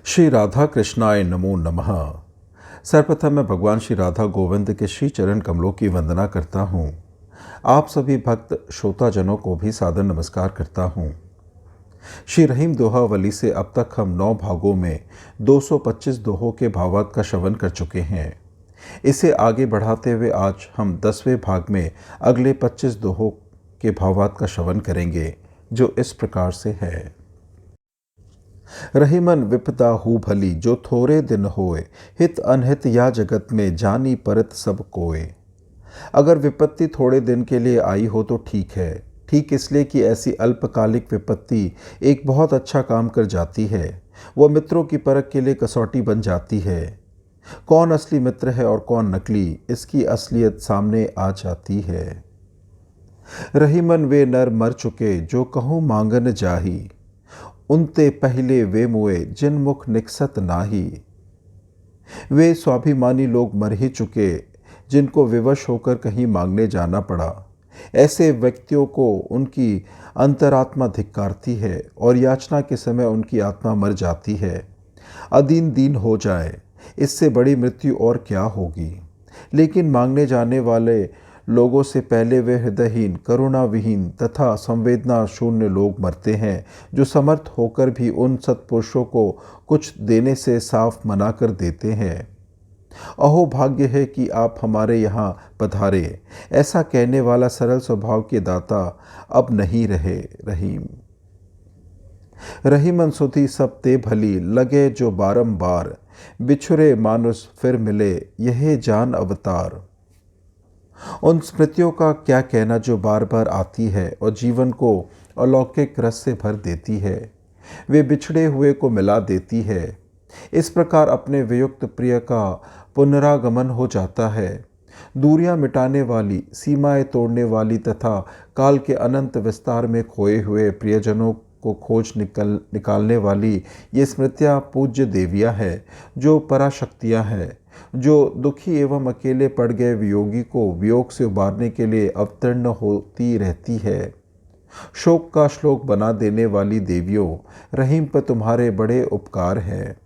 श्री राधा कृष्णाय नमो नमः। सर्वप्रथम मैं भगवान श्री राधा गोविंद के श्री चरण कमलों की वंदना करता हूँ। आप सभी भक्त श्रोताजनों को भी सादर नमस्कार करता हूँ। श्री रहीम दोहावली से अब तक हम 9 भागों में 225 दोहों के भावार्थ का श्रवण कर चुके हैं। इसे आगे बढ़ाते हुए आज हम 10वें भाग में अगले 25 दोहों के भावार्थ का श्रवण करेंगे, जो इस प्रकार से है। रहीमन विपदा हु भली जो थोड़े दिन होए, हित अनहित या जगत में जानी परत सब कोय। अगर विपत्ति थोड़े दिन के लिए आई हो तो ठीक है, ठीक इसलिए कि ऐसी अल्पकालिक विपत्ति एक बहुत अच्छा काम कर जाती है। वह मित्रों की परख के लिए कसौटी बन जाती है। कौन असली मित्र है और कौन नकली, इसकी असलियत सामने आ जाती है। रहीमन वे नर मर चुके जो कहूँ मांगन जाही, उनते पहले वे मुए जिन मुख निकसत नाही। वे स्वाभिमानी लोग मर ही चुके जिनको विवश होकर कहीं मांगने जाना पड़ा। ऐसे व्यक्तियों को उनकी अंतरात्मा धिक्कारती है और याचना के समय उनकी आत्मा मर जाती है। अदीन दीन हो जाए, इससे बड़ी मृत्यु और क्या होगी। लेकिन मांगने जाने वाले लोगों से पहले वे हृदयहीन, करुणा विहीन तथा संवेदना शून्य लोग मरते हैं, जो समर्थ होकर भी उन सत्पुरुषों को कुछ देने से साफ मना कर देते हैं। अहो भाग्य है कि आप हमारे यहाँ पधारे, ऐसा कहने वाला सरल स्वभाव के दाता अब नहीं रहे। रहीम रहीमन सुधी सब ते भली लगे जो बारंबार, बिछुरे मानुष फिर मिले यह जान अवतार। उन स्मृतियों का क्या कहना जो बार बार आती है और जीवन को अलौकिक रस से भर देती है। वे बिछड़े हुए को मिला देती है। इस प्रकार अपने वियुक्त प्रिय का पुनरागमन हो जाता है। दूरियां मिटाने वाली, सीमाएं तोड़ने वाली तथा काल के अनंत विस्तार में खोए हुए प्रियजनों को खोज निकालने वाली ये स्मृतियाँ पूज्य देवियाँ हैं, जो पराशक्तियाँ हैं, जो दुखी एवं अकेले पड़ गए वियोगी को वियोग से उबारने के लिए अवतीर्ण होती रहती है। शोक का श्लोक बना देने वाली देवियों, रहीम पर तुम्हारे बड़े उपकार हैं।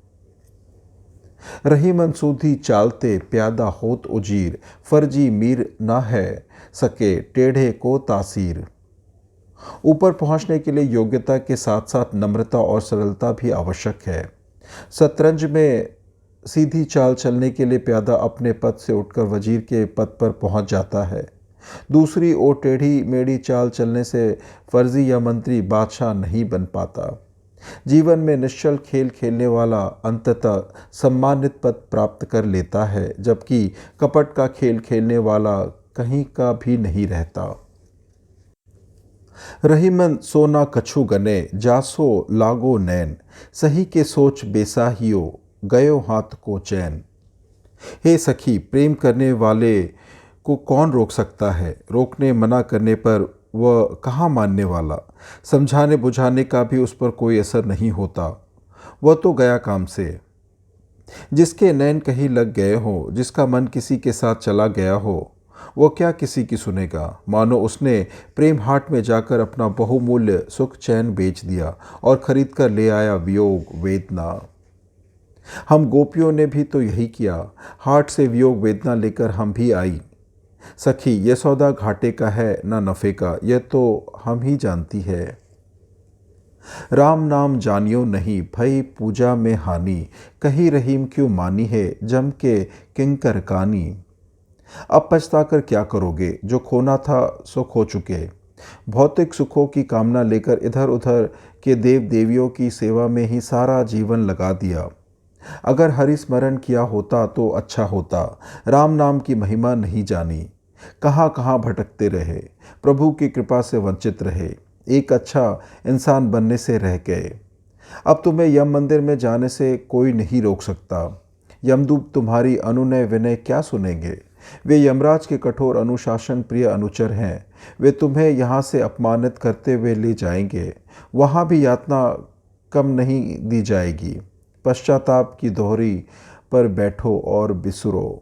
रहीमन सूधी चालते प्यादा होत उजीर, फर्जी मीर ना है सके टेढ़े को तासीर। ऊपर पहुंचने के लिए योग्यता के साथ साथ नम्रता और सरलता भी आवश्यक है। शतरंज में सीधी चाल चलने के लिए प्यादा अपने पद से उठकर वजीर के पद पर पहुंच जाता है। दूसरी ओर टेढ़ी मेढ़ी चाल चलने से फर्जी या मंत्री बादशाह नहीं बन पाता। जीवन में निश्चल खेल खेलने वाला अंततः सम्मानित पद प्राप्त कर लेता है, जबकि कपट का खेल खेलने वाला कहीं का भी नहीं रहता। रहीमन सोना कछु गने जासो लागो नैन, सही के सोच बेसाहियो गयो हाथ को चैन। हे सखी, प्रेम करने वाले को कौन रोक सकता है। रोकने मना करने पर वह कहाँ मानने वाला। समझाने बुझाने का भी उस पर कोई असर नहीं होता, वह तो गया काम से। जिसके नैन कहीं लग गए हो, जिसका मन किसी के साथ चला गया हो, वो क्या किसी की सुनेगा। मानो उसने प्रेम हाट में जाकर अपना बहुमूल्य सुख चैन बेच दिया और खरीद कर ले आया वियोग वेदना। हम गोपियों ने भी तो यही किया, हाट से वियोग वेदना लेकर हम भी आई। सखी, ये सौदा घाटे का है ना नफ़े का, यह तो हम ही जानती है। राम नाम जानियो नहीं भई पूजा में हानि, कही रहीम क्यों मानी है जम के किंकर कानी। अब पछताकर क्या करोगे, जो खोना था सो खो चुके। भौतिक सुखों की कामना लेकर इधर उधर के देव देवियों की सेवा में ही सारा जीवन लगा दिया। अगर हरि स्मरण किया होता तो अच्छा होता। राम नाम की महिमा नहीं जानी, कहाँ कहाँ भटकते रहे, प्रभु की कृपा से वंचित रहे, एक अच्छा इंसान बनने से रह गए। अब तुम्हें यम मंदिर में जाने से कोई नहीं रोक सकता। यमदूत तुम्हारी अनुनय विनय क्या सुनेंगे। वे यमराज के कठोर अनुशासन प्रिय अनुचर हैं। वे तुम्हें यहाँ से अपमानित करते हुए ले जाएंगे। वहाँ भी यातना कम नहीं दी जाएगी। पश्चाताप की दोहरी पर बैठो और बिसरो।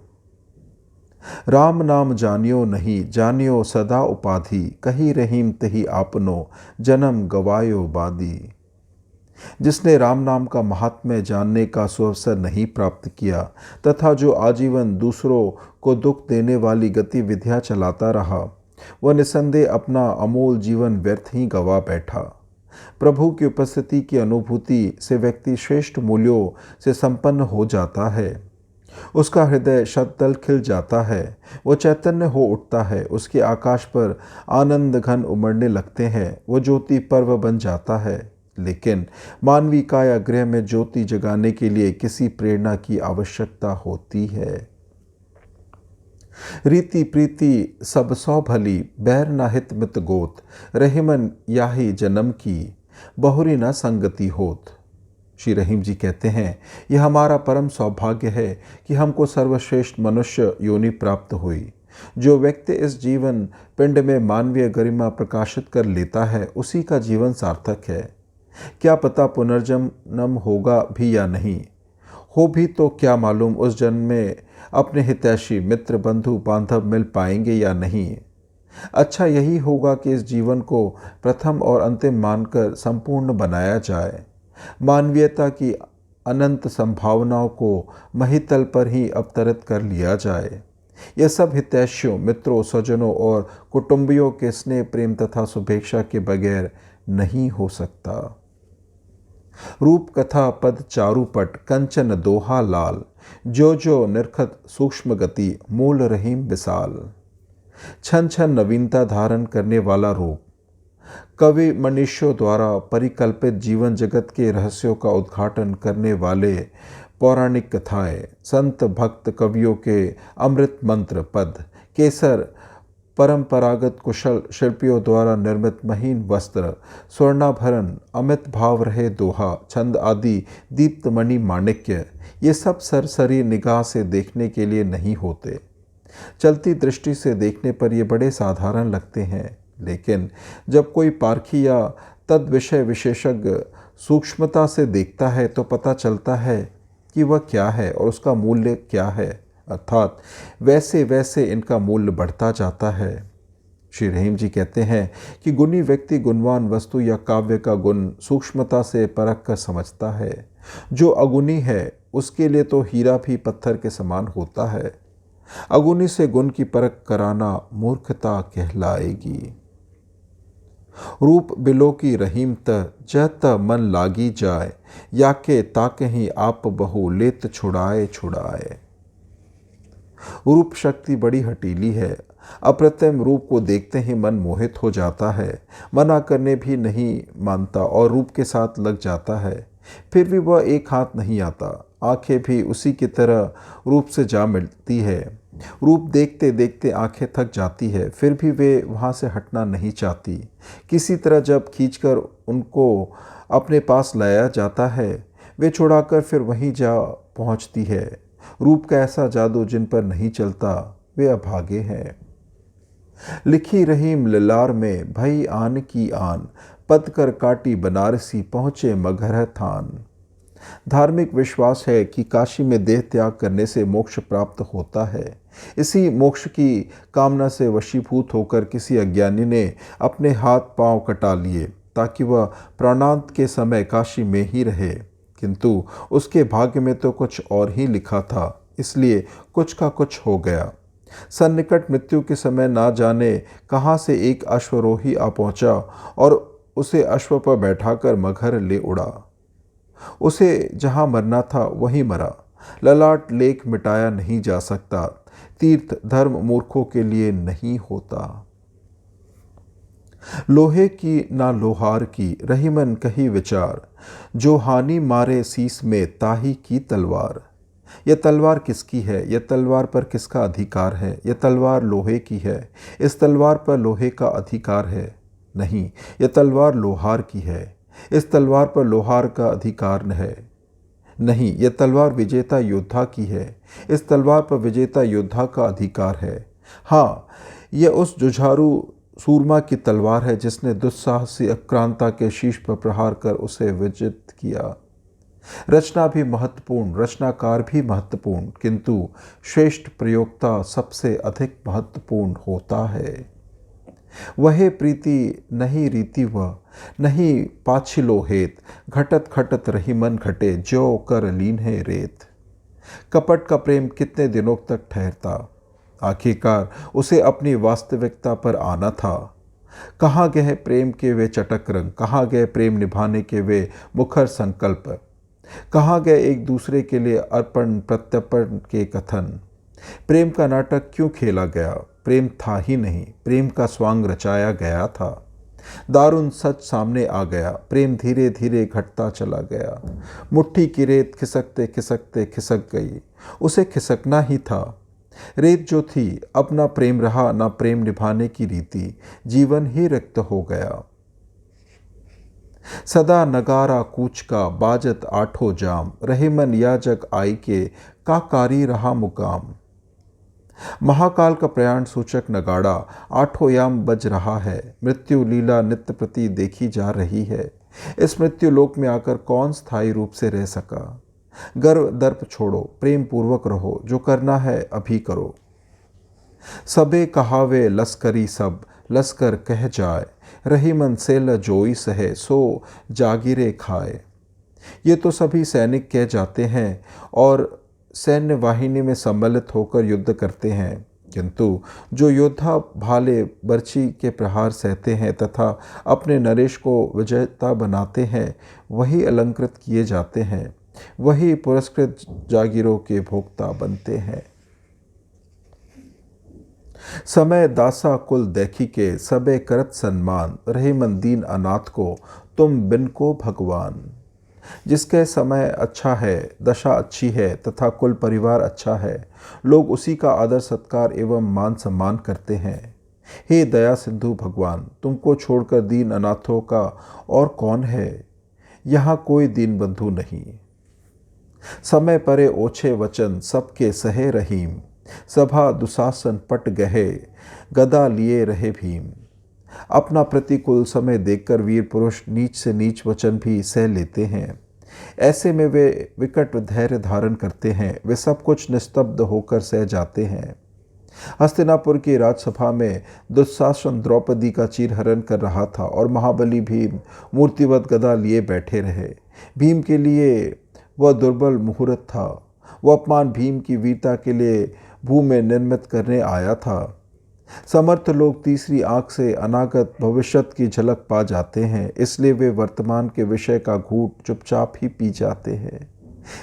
राम नाम जानियो नहीं जानियो सदा उपाधि, कही रहीम तही आपनो जन्म गवायो बादी। जिसने राम नाम का महात्म्य जानने का सुअवसर नहीं प्राप्त किया तथा जो आजीवन दूसरों को दुख देने वाली गतिविधियां चलाता रहा, वह निसंदेह अपना अमूल जीवन व्यर्थ ही गवा बैठा। प्रभु की उपस्थिति की अनुभूति से व्यक्ति श्रेष्ठ मूल्यों से संपन्न हो जाता है। उसका हृदय शतदल खिल जाता है, वो चैतन्य हो उठता है, उसके आकाश पर आनंद घन उमड़ने लगते हैं, वो ज्योति पर्व बन जाता है। लेकिन मानवीय कायागृह में ज्योति जगाने के लिए किसी प्रेरणा की आवश्यकता होती है। रीति प्रीति सब सौ भली, बैर ना हित मित गोत, रहीमन याही जन्म की, बहुरी न संगति होत। श्री रहीम जी कहते हैं, यह हमारा परम सौभाग्य है कि हमको सर्वश्रेष्ठ मनुष्य योनि प्राप्त हुई। जो व्यक्ति इस जीवन पिंड में मानवीय गरिमा प्रकाशित कर लेता है, उसी का जीवन सार्थक है। क्या पता पुनर्जन्म होगा भी या नहीं, हो भी तो क्या मालूम उस जन्म में अपने हितैषी मित्र बंधु बांधव मिल पाएंगे या नहीं। अच्छा यही होगा कि इस जीवन को प्रथम और अंतिम मानकर संपूर्ण बनाया जाए। मानवीयता की अनंत संभावनाओं को महितल पर ही अवतरित कर लिया जाए। यह सब हितैषियों, मित्रों, स्वजनों और कुटुंबियों के स्नेह, प्रेम तथा शुभेच्छा के बगैर नहीं हो सकता। रूप कथा पद चारुपट, कंचन दोहा लाल, जो जो निरखत सूक्ष्म गति, मूल रहीम विशाल। छन छन नवीनता धारण करने वाला रूप, कवि मनुष्यों द्वारा परिकल्पित जीवन जगत के रहस्यों का उद्घाटन करने वाले पौराणिक कथाएं, संत भक्त कवियों के अमृत मंत्र पद, केसर परंपरागत कुशल शिल्पियों द्वारा निर्मित महीन वस्त्र, स्वर्णाभरण, अमित भाव रहे दोहा, छंद आदि दीप्तमणि माणिक्य, ये सब सरसरी निगाह से देखने के लिए नहीं होते। चलती दृष्टि से देखने पर ये बड़े साधारण लगते हैं, लेकिन जब कोई पारखी या तद विषय विशेषज्ञ सूक्ष्मता से देखता है तो पता चलता है कि वह क्या है और उसका मूल्य क्या है, अर्थात वैसे वैसे इनका मूल्य बढ़ता जाता है। श्री रहीम जी कहते हैं कि गुणी व्यक्ति गुणवान वस्तु या काव्य का गुण सूक्ष्मता से परख कर समझता है। जो अगुणी है उसके लिए तो हीरा भी पत्थर के समान होता है। अगुणी से गुण की परख कराना मूर्खता कहलाएगी। रूप बिलो की रहीम त, जत मन लागी जाए, याके ताके ही आप बहु लेत छुड़ाए छुड़ाए। रूप शक्ति बड़ी हटीली है। अप्रतिम रूप को देखते ही मन मोहित हो जाता है, मना करने भी नहीं मानता और रूप के साथ लग जाता है। फिर भी वह एक हाथ नहीं आता। आंखें भी उसी की तरह रूप से जा मिलती है। रूप देखते देखते आंखें थक जाती है, फिर भी वे वहाँ से हटना नहीं चाहती। किसी तरह जब खींचकर उनको अपने पास लाया जाता है, वे छुड़ाकर फिर वहीं जा पहुँचती है। रूप का ऐसा जादू जिन पर नहीं चलता वे अभागे हैं। लिखी रहीम ललार में, भई आन की आन, पद कर काटी बनारसी, पहुँचे मगहर थान। धार्मिक विश्वास है कि काशी में देह त्याग करने से मोक्ष प्राप्त होता है। इसी मोक्ष की कामना से वशीभूत होकर किसी अज्ञानी ने अपने हाथ पांव कटा लिए ताकि वह प्राणांत के समय काशी में ही रहे, किंतु उसके भाग्य में तो कुछ और ही लिखा था, इसलिए कुछ का कुछ हो गया। सन्निकट मृत्यु के समय ना जाने कहाँ से एक अश्वरोही आ पहुँचा और उसे अश्व पर बैठाकर मगहर ले उड़ा। उसे जहाँ मरना था वहीं मरा। ललाट लेख मिटाया नहीं जा सकता। तीर्थ धर्म मूर्खों के लिए नहीं होता। लोहे की ना लोहार की, रहीमन कही विचार, जो हानि मारे शीस में ताही की तलवार। यह तलवार किसकी है? यह तलवार पर किसका अधिकार है? यह तलवार लोहे की है, इस तलवार पर लोहे का अधिकार है? नहीं, यह तलवार लोहार की है, इस तलवार पर लोहार का अधिकार है। नहीं, यह तलवार विजेता योद्धा की है, इस तलवार पर विजेता योद्धा का अधिकार है। हाँ, यह उस जुझारू सूरमा की तलवार है जिसने दुस्साहसी आक्रांता के शीश पर प्रहार कर उसे विजित किया। रचना भी महत्वपूर्ण, रचनाकार भी महत्वपूर्ण, किंतु श्रेष्ठ प्रयोक्ता सबसे अधिक महत्वपूर्ण होता है। वहे प्रीति नहीं रीति वह, नहीं पाछिलो हेत, घटत खटत रही मन घटे, ज्यो कर लीन है रेत। कपट का प्रेम कितने दिनों तक ठहरता, आखिरकार उसे अपनी वास्तविकता पर आना था। कहाँ गए प्रेम के वे चटक रंग, कहाँ गए प्रेम निभाने के वे मुखर संकल्प, कहाँ गए एक दूसरे के लिए अर्पण प्रत्यर्पण के कथन। प्रेम का नाटक क्यों खेला गया? प्रेम था ही नहीं, प्रेम का स्वांग रचाया गया था। दारुण सच सामने आ गया, प्रेम धीरे धीरे घटता चला गया। मुट्ठी की रेत खिसकते खिसकते खिसक गई, उसे खिसकना ही था। रेत जो थी अब ना प्रेम रहा, ना प्रेम निभाने की रीति, जीवन ही रिक्त हो गया। सदा नगारा कूच का बाजत आठों जाम, रहे मन या जग आई के, काकारी रहा मुकाम। महाकाल का प्रयाण सूचक नगाड़ा आठों याम बज रहा है। मृत्यु लीला नित्य प्रति देखी जा रही है। इस मृत्यु लोक में आकर कौन स्थायी रूप से रह सका? गर्व दर्प छोड़ो, प्रेम पूर्वक रहो, जो करना है अभी करो। सबे कहावे लस्करी सब, लस्कर कह जाए, रही मन से ल जोई सहे, सो जागीरे खाए। ये तो सभी सैनिक कह जाते हैं और सैन्य वाहिनी में सम्मिलित होकर युद्ध करते हैं, किंतु जो योद्धा भाले बर्छी के प्रहार सहते हैं तथा अपने नरेश को विजेता बनाते हैं, वही अलंकृत किए जाते हैं, वही पुरस्कृत जागीरों के भोक्ता बनते हैं। समय दासा कुल देखी के, सबे करत सम्मान, रहे मन दीन अनाथ को, तुम बिन को भगवान। जिसके समय अच्छा है, दशा अच्छी है तथा कुल परिवार अच्छा है, लोग उसी का आदर सत्कार एवं मान सम्मान करते हैं। हे दया सिंधु भगवान, तुमको छोड़कर दीन अनाथों का और कौन है? यहाँ कोई दीन बंधु नहीं। समय परे ओछे वचन, सबके सहे रहीम, सभा दुशासन पट गहे, गदा लिए रहे भीम। अपना प्रतिकूल समय देखकर वीर पुरुष नीच से नीच वचन भी सह लेते हैं। ऐसे में वे विकट धैर्य धारण करते हैं, वे सब कुछ निस्तब्ध होकर सह जाते हैं। हस्तिनापुर की राजसभा में दुशासन द्रौपदी का चीरहरण कर रहा था और महाबली भीम मूर्तिवत गदा लिए बैठे रहे। भीम के लिए वह दुर्बल मुहूर्त था। वह अपमान भीम की वीरता के लिए भू में निर्मित करने आया था। समर्थ लोग तीसरी आंख से अनागत भविष्यत की झलक पा जाते हैं, इसलिए वे वर्तमान के विषय का घूंट चुपचाप ही पी जाते हैं।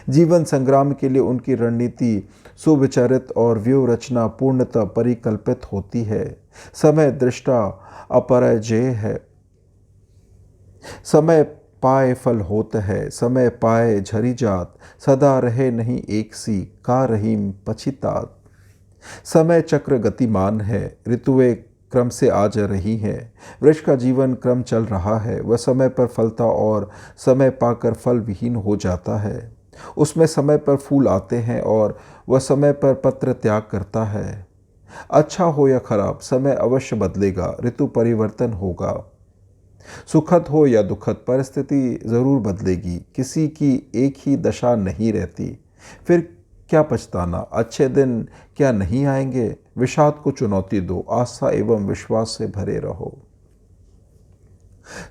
जीवन संग्राम के लिए उनकी रणनीति सुविचारित और व्यूह रचना पूर्णतः परिकल्पित होती है। समय दृष्टा अपराजय है, समय पाए फल होत है, समय पाए झरी जात, सदा रहे नहीं एक सी, का रहीम पछितात। समय चक्र गतिमान है, ऋतुएं क्रम से आ जा रही हैं। वृक्ष का जीवन क्रम चल रहा है, वह समय पर फलता और समय पाकर फल विहीन हो जाता है। उसमें समय पर फूल आते हैं और वह समय पर पत्र त्याग करता है। अच्छा हो या खराब, समय अवश्य बदलेगा, ऋतु परिवर्तन होगा। सुखद हो या दुखद, परिस्थिति जरूर बदलेगी। किसी की एक ही दशा नहीं रहती। फिर क्या पछताना, अच्छे दिन क्या नहीं आएंगे? विषाद को चुनौती दो, आस्था एवं विश्वास से भरे रहो।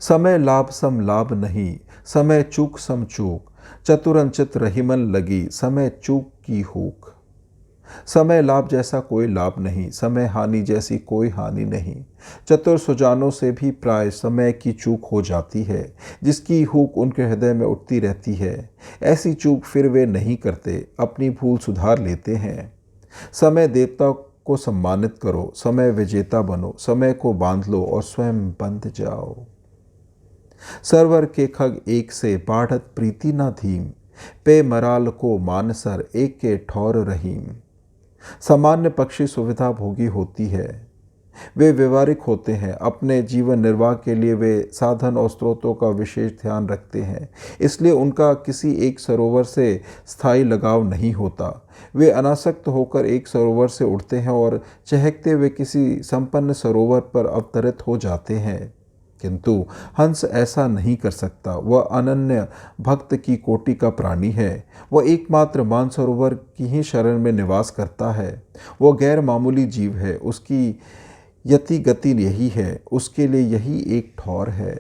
समय लाभ सम लाभ नहीं, समय चूक सम चूक, चतुरंचित रही मन लगी, समय चूक की हूक। समय लाभ जैसा कोई लाभ नहीं, समय हानि जैसी कोई हानि नहीं। चतुर सुजानों से भी प्राय समय की चूक हो जाती है, जिसकी हूक उनके हृदय में उठती रहती है। ऐसी चूक फिर वे नहीं करते, अपनी भूल सुधार लेते हैं। समय देवता को सम्मानित करो, समय विजेता बनो, समय को बांध लो और स्वयं बंध जाओ। सरवर के खग एक से, बाढ़त प्रीति ना धीम, पे मराल को मानसर, एक के ठौर रहीम। सामान्य पक्षी सुविधा भोगी होती है, वे व्यवहारिक होते हैं। अपने जीवन निर्वाह के लिए वे साधन और स्रोतों का विशेष ध्यान रखते हैं, इसलिए उनका किसी एक सरोवर से स्थायी लगाव नहीं होता। वे अनासक्त होकर एक सरोवर से उठते हैं और चहकते हुए किसी संपन्न सरोवर पर अवतरित हो जाते हैं, किंतु हंस ऐसा नहीं कर सकता। वह अनन्य भक्त की कोटि का प्राणी है। वह एकमात्र मानसरोवर की ही शरण में निवास करता है। वह गैर मामूली जीव है। उसकी यति गति यही है, उसके लिए यही एक ठौर है।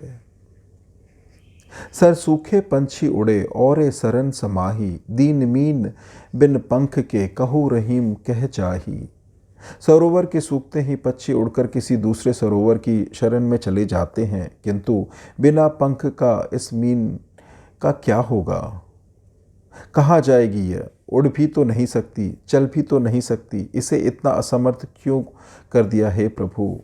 सर सूखे पंछी उड़े और सरन समाही, दीन मीन बिन पंख के कहू रहीम कह जाही। सरोवर के सूखते ही पक्षी उड़कर किसी दूसरे सरोवर की शरण में चले जाते हैं, किंतु बिना पंख का इस मीन का क्या होगा? कहाँ जाएगी यह? उड़ भी तो नहीं सकती, चल भी तो नहीं सकती। इसे इतना असमर्थ क्यों कर दिया है प्रभु?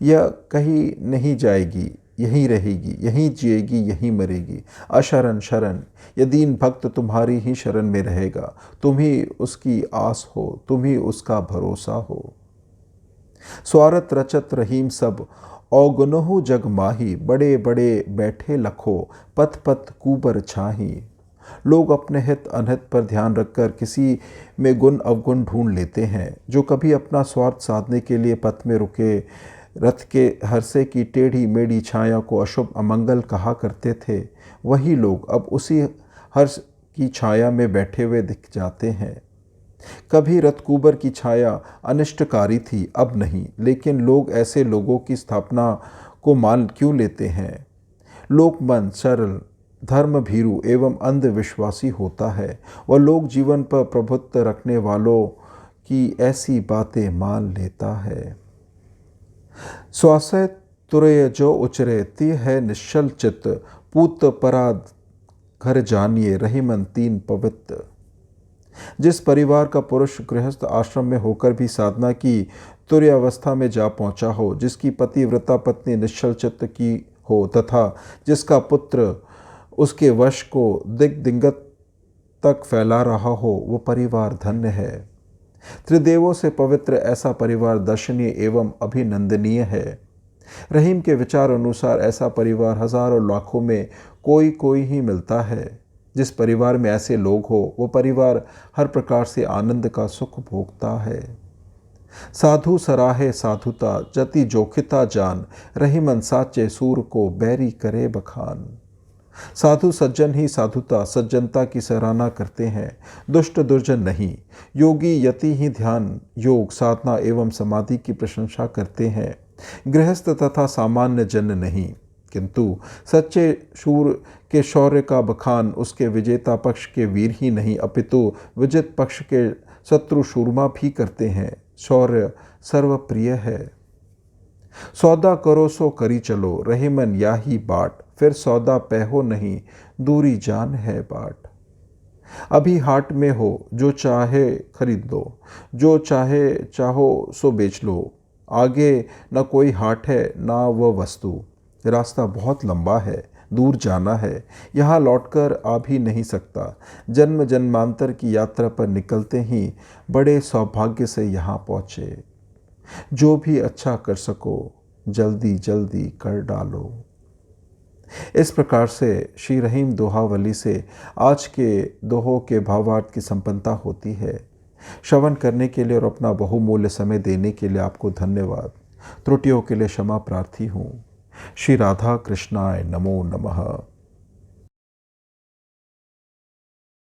यह कहीं नहीं जाएगी, यहीं रहेगी, यहीं जिएगी, यहीं मरेगी। अशरण शरण, यह दीन भक्त तुम्हारी ही शरण में रहेगा। तुम ही उसकी आस हो, तुम ही उसका भरोसा हो। स्वारत रचत रहीम सब, औगुनहु जग माही। बड़े बड़े बैठे लखो, पथ पथ कूबर छाही। लोग अपने हित अनहित पर ध्यान रखकर किसी में गुण अवगुण ढूंढ लेते हैं। जो कभी अपना स्वार्थ साधने के लिए पथ में रुके रथ के हरसे की टेढ़ी मेढ़ी छाया को अशुभ अमंगल कहा करते थे, वही लोग अब उसी हर्ष की छाया में बैठे हुए दिख जाते हैं। कभी रथकुबर की छाया अनिष्टकारी थी, अब नहीं। लेकिन लोग ऐसे लोगों की स्थापना को मान क्यों लेते हैं? लोकमन सरल, धर्म भीरु एवं अंधविश्वासी होता है। वह लोग जीवन पर प्रभुत्व रखने वालों की ऐसी बातें मान लेता है। स्वास्थ्य तुरय जो उचरे, ती है निश्चल चित्त। पूत पराध घर जानिए, रहीमन तीन पवित्र। जिस परिवार का पुरुष गृहस्थ आश्रम में होकर भी साधना की तुर्य अवस्था में जा पहुंचा हो, जिसकी पतिव्रता पत्नी निश्चल चित्त की हो तथा जिसका पुत्र उसके वश को दिग्दिगंत तक फैला रहा हो, वो परिवार धन्य है। त्रिदेवों से पवित्र ऐसा परिवार दर्शनीय एवं अभिनंदनीय है। रहीम के विचार अनुसार ऐसा परिवार हजारों लाखों में कोई ही मिलता है। जिस परिवार में ऐसे लोग हो, वो परिवार हर प्रकार से आनंद का सुख भोगता है। साधु सराहे साधुता, जति जोखिता जान। रहीमन साचे सूर को बैरी करे बखान। साधु सज्जन ही साधुता सज्जनता की सराहना करते हैं, दुष्ट दुर्जन नहीं। योगी यति ही ध्यान योग साधना एवं समाधि की प्रशंसा करते हैं, गृहस्थ तथा सामान्य जन नहीं। किंतु सच्चे शूर के शौर्य का बखान उसके विजेता पक्ष के वीर ही नहीं, अपितु विजित पक्ष के शत्रु शूरमा भी करते हैं। शौर्य सर्वप्रिय है। सौदा करो सो करी चलो, रहीमन याही बाट। फिर सौदा पैहो नहीं, दूरी जान है बाट। अभी हाट में हो, जो चाहे खरीद लो, जो चाहे चाहो सो बेच लो। आगे न कोई हाट है ना वह वस्तु। रास्ता बहुत लंबा है, दूर जाना है, यहाँ लौटकर आ भी नहीं सकता। जन्म जन्मांतर की यात्रा पर निकलते ही बड़े सौभाग्य से यहाँ पहुँचे। जो भी अच्छा कर सको जल्दी जल्दी कर डालो। इस प्रकार से श्री रहीम दोहावली से आज के दोहों के भावार्थ की संपन्नता होती है। श्रवण करने के लिए और अपना बहुमूल्य समय देने के लिए आपको धन्यवाद। त्रुटियों के लिए क्षमा प्रार्थी हूँ। श्री राधा कृष्णाय नमो नमः।